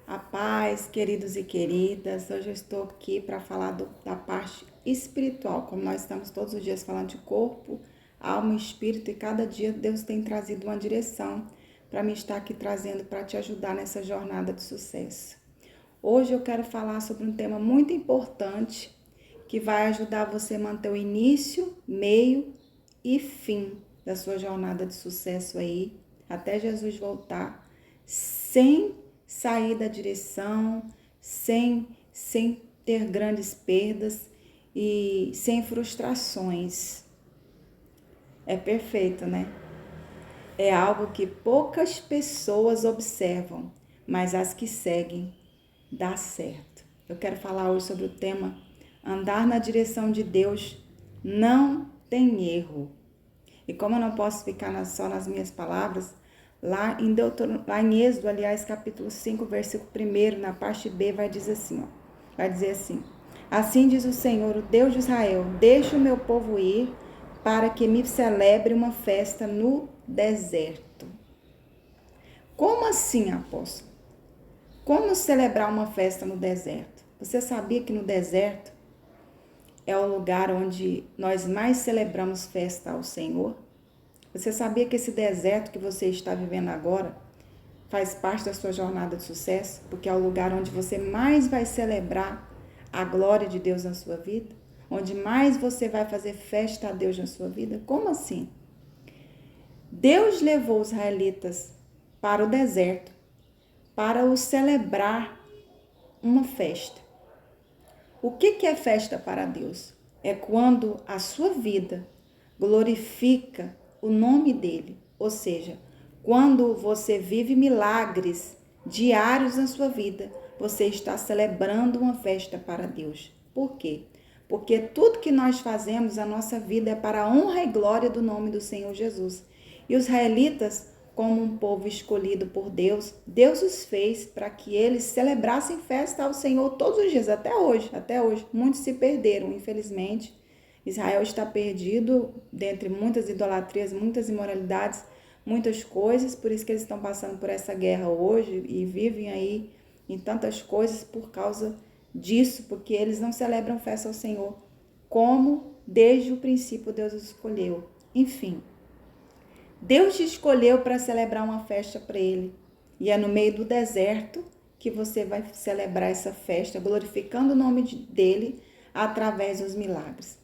A paz, queridos e queridas. Hoje eu estou aqui para falar da parte espiritual, como nós estamos todos os dias falando de corpo, alma e espírito, e cada dia Deus tem trazido uma direção para me estar aqui trazendo para te ajudar nessa jornada de sucesso. Hoje eu quero falar sobre um tema muito importante que vai ajudar você a manter o início, meio e fim da sua jornada de sucesso aí, até Jesus voltar, sem sair da direção, sem ter grandes perdas e sem frustrações. É perfeito, né? É algo que poucas pessoas observam, mas as que seguem dá certo. Eu quero falar hoje sobre o tema andar na direção de Deus não tem erro. E como eu não posso ficar só nas minhas palavras, lá em Êxodo, aliás, capítulo 5, versículo 1, na parte B, vai dizer assim, assim diz o Senhor, o Deus de Israel, deixa o meu povo ir para que me celebre uma festa no deserto. Como assim, apóstolo? Como celebrar uma festa no deserto? Você sabia que no deserto é o lugar onde nós mais celebramos festa ao Senhor? Você sabia que esse deserto que você está vivendo agora faz parte da sua jornada de sucesso? Porque é o lugar onde você mais vai celebrar a glória de Deus na sua vida? Onde mais você vai fazer festa a Deus na sua vida? Como assim? Deus levou os israelitas para o deserto para os celebrar uma festa. O que é festa para Deus? É quando a sua vida glorifica o nome dele, ou seja, quando você vive milagres diários na sua vida, você está celebrando uma festa para Deus. Por quê? Porque tudo que nós fazemos, a nossa vida é para a honra e glória do nome do Senhor Jesus. E os israelitas, como um povo escolhido por Deus, Deus os fez para que eles celebrassem festa ao Senhor todos os dias, até hoje. Muitos se perderam, infelizmente. Israel está perdido dentre muitas idolatrias, muitas imoralidades, muitas coisas, por isso que eles estão passando por essa guerra hoje e vivem aí em tantas coisas por causa disso, porque eles não celebram festa ao Senhor, como desde o princípio Deus os escolheu. Enfim, Deus te escolheu para celebrar uma festa para Ele, e é no meio do deserto que você vai celebrar essa festa, glorificando o nome dele através dos milagres.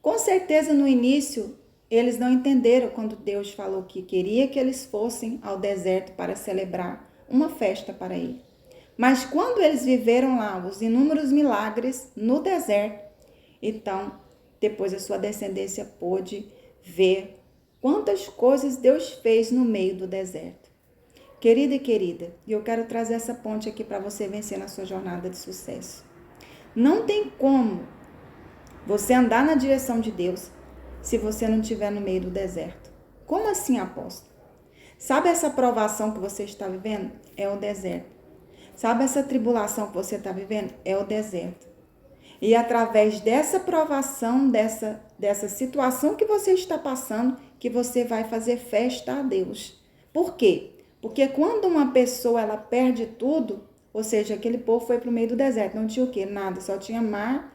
Com certeza, no início, eles não entenderam quando Deus falou que queria que eles fossem ao deserto para celebrar uma festa para ele. Mas quando eles viveram lá os inúmeros milagres no deserto, então, depois a sua descendência pôde ver quantas coisas Deus fez no meio do deserto. Querida e querida, eu quero trazer essa ponte aqui para você vencer na sua jornada de sucesso. Não tem como você andar na direção de Deus se você não estiver no meio do deserto. Como assim, apóstolo? Sabe essa provação que você está vivendo? É o deserto. Sabe essa tribulação que você está vivendo? É o deserto. E através dessa provação, dessa situação que você está passando, que você vai fazer festa a Deus. Por quê? Porque quando uma pessoa ela perde tudo, ou seja, aquele povo foi para o meio do deserto, não tinha o quê? Nada, só tinha mar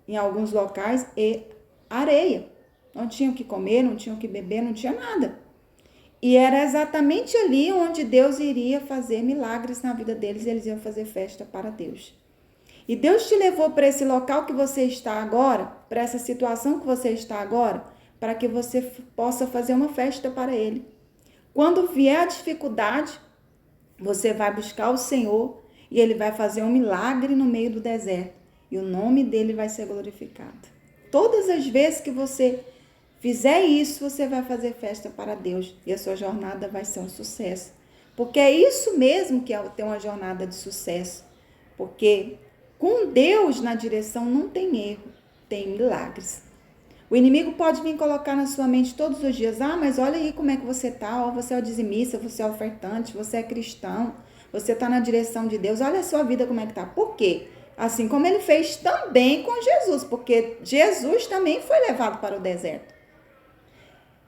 em alguns locais e areia. Não tinha o que comer, não tinha o que beber, não tinha nada. E era exatamente ali onde Deus iria fazer milagres na vida deles, e eles iam fazer festa para Deus. E Deus te levou para esse local que você está agora, para essa situação que você está agora, para que você possa fazer uma festa para Ele. Quando vier a dificuldade, você vai buscar o Senhor e Ele vai fazer um milagre no meio do deserto. E o nome dele vai ser glorificado. Todas as vezes que você fizer isso, você vai fazer festa para Deus. E a sua jornada vai ser um sucesso. Porque é isso mesmo que é ter uma jornada de sucesso. Porque com Deus na direção não tem erro, tem milagres. O inimigo pode vir colocar na sua mente todos os dias, mas olha aí como é que você está, você é o dizimista, você é o ofertante, você é cristão, você está na direção de Deus, olha a sua vida como é que está. Por quê? Assim como ele fez também com Jesus, porque Jesus também foi levado para o deserto.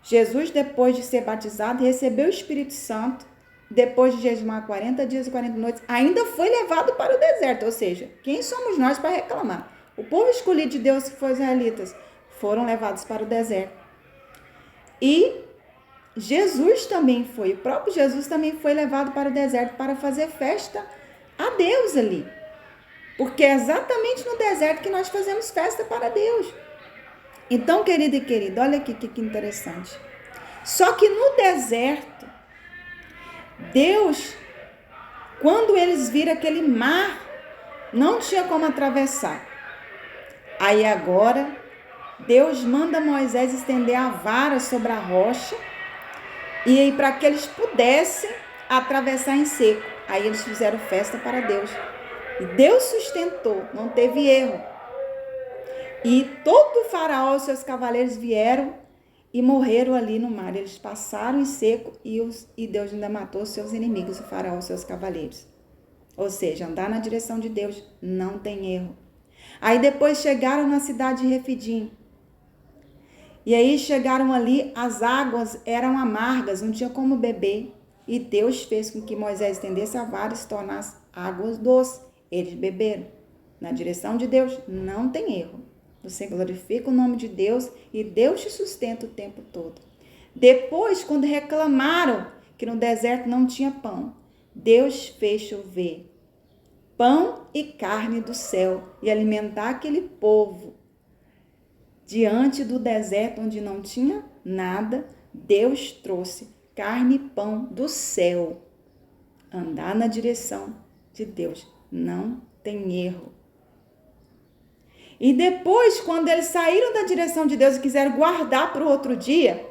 Jesus, depois de ser batizado, recebeu o Espírito Santo, depois de jejuar 40 dias e 40 noites, ainda foi levado para o deserto. Ou seja, quem somos nós para reclamar? O povo escolhido de Deus, que foram os israelitas, foram levados para o deserto. E Jesus também foi, o próprio Jesus também foi levado para o deserto para fazer festa a Deus ali. Porque é exatamente no deserto que nós fazemos festa para Deus. Então, querido e querido, olha aqui que interessante. Só que no deserto, Deus, quando eles viram aquele mar, não tinha como atravessar. Aí agora, Deus manda Moisés estender a vara sobre a rocha e aí para que eles pudessem atravessar em seco. Aí eles fizeram festa para Deus. E Deus sustentou, não teve erro. E todo o faraó e seus cavaleiros vieram e morreram ali no mar. Eles passaram em seco e Deus ainda matou seus inimigos, o faraó e seus cavaleiros. Ou seja, andar na direção de Deus não tem erro. Aí depois chegaram na cidade de Refidim. E aí chegaram ali, as águas eram amargas, não tinha como beber. E Deus fez com que Moisés estendesse a vara e se tornasse águas doces. Eles beberam. Na direção de Deus não tem erro. Você glorifica o nome de Deus e Deus te sustenta o tempo todo. Depois, quando reclamaram que no deserto não tinha pão, Deus fez chover pão e carne do céu e alimentar aquele povo. Diante do deserto onde não tinha nada, Deus trouxe carne e pão do céu. Andar na direção de Deus não tem erro. E depois, quando eles saíram da direção de Deus e quiseram guardar para o outro dia,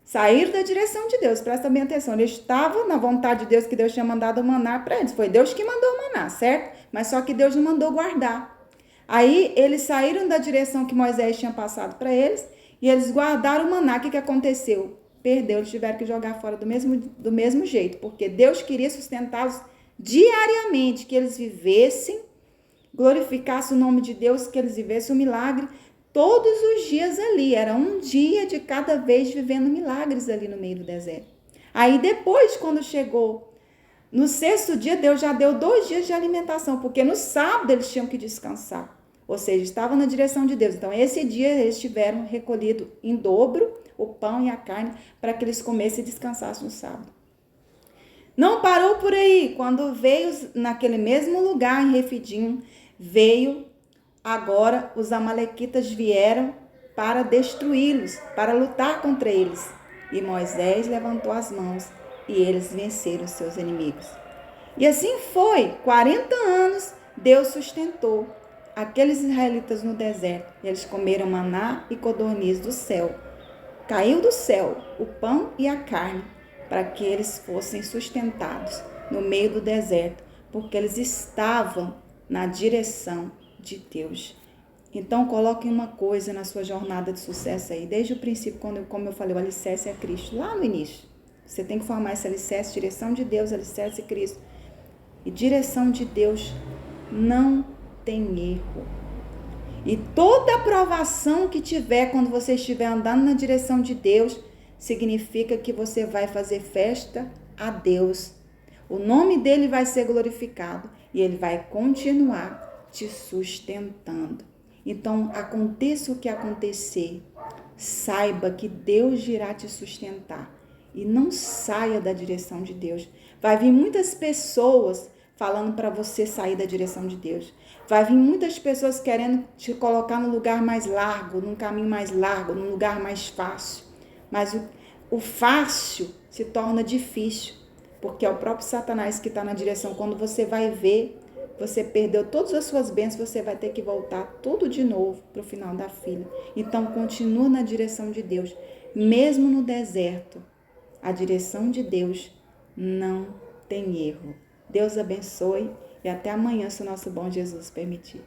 saíram da direção de Deus, presta bem atenção, eles estavam na vontade de Deus, que Deus tinha mandado o maná para eles, foi Deus que mandou o maná, certo? Mas só que Deus não mandou guardar. Aí eles saíram da direção que Moisés tinha passado para eles e eles guardaram o maná. O que aconteceu? Perdeu, eles tiveram que jogar fora do mesmo jeito, porque Deus queria sustentá-los diariamente, que eles vivessem, glorificassem o nome de Deus, que eles vivessem o milagre todos os dias ali. Era um dia de cada vez vivendo milagres ali no meio do deserto. Aí depois, quando chegou no sexto dia, Deus já deu 2 dias de alimentação, porque no sábado eles tinham que descansar. Ou seja, estavam na direção de Deus. Então, esse dia eles tiveram recolhido em dobro o pão e a carne para que eles comessem e descansassem no sábado. Não parou por aí. Quando veio naquele mesmo lugar em Refidim, veio agora os amalequitas vieram para destruí-los, para lutar contra eles. E Moisés levantou as mãos e eles venceram seus inimigos. E assim foi, 40 anos Deus sustentou aqueles israelitas no deserto. Eles comeram maná e codorniz do céu. Caiu do céu o pão e a carne para que eles fossem sustentados no meio do deserto, porque eles estavam na direção de Deus. Então coloque uma coisa na sua jornada de sucesso aí, desde o princípio, como eu falei, o alicerce é Cristo, lá no início. Você tem que formar esse alicerce, direção de Deus, alicerce é Cristo. E direção de Deus não tem erro. E toda aprovação que tiver quando você estiver andando na direção de Deus, significa que você vai fazer festa a Deus. O nome dele vai ser glorificado e ele vai continuar te sustentando. Então, aconteça o que acontecer, saiba que Deus irá te sustentar e não saia da direção de Deus. Vai vir muitas pessoas falando para você sair da direção de Deus. Vai vir muitas pessoas querendo te colocar no lugar mais largo, num caminho mais largo, num lugar mais fácil. Mas o fácil se torna difícil, porque é o próprio Satanás que está na direção. Quando você vai ver, você perdeu todas as suas bênçãos, você vai ter que voltar tudo de novo para o final da fila. Então, continua na direção de Deus. Mesmo no deserto, a direção de Deus não tem erro. Deus abençoe e até amanhã, se o nosso bom Jesus permitir.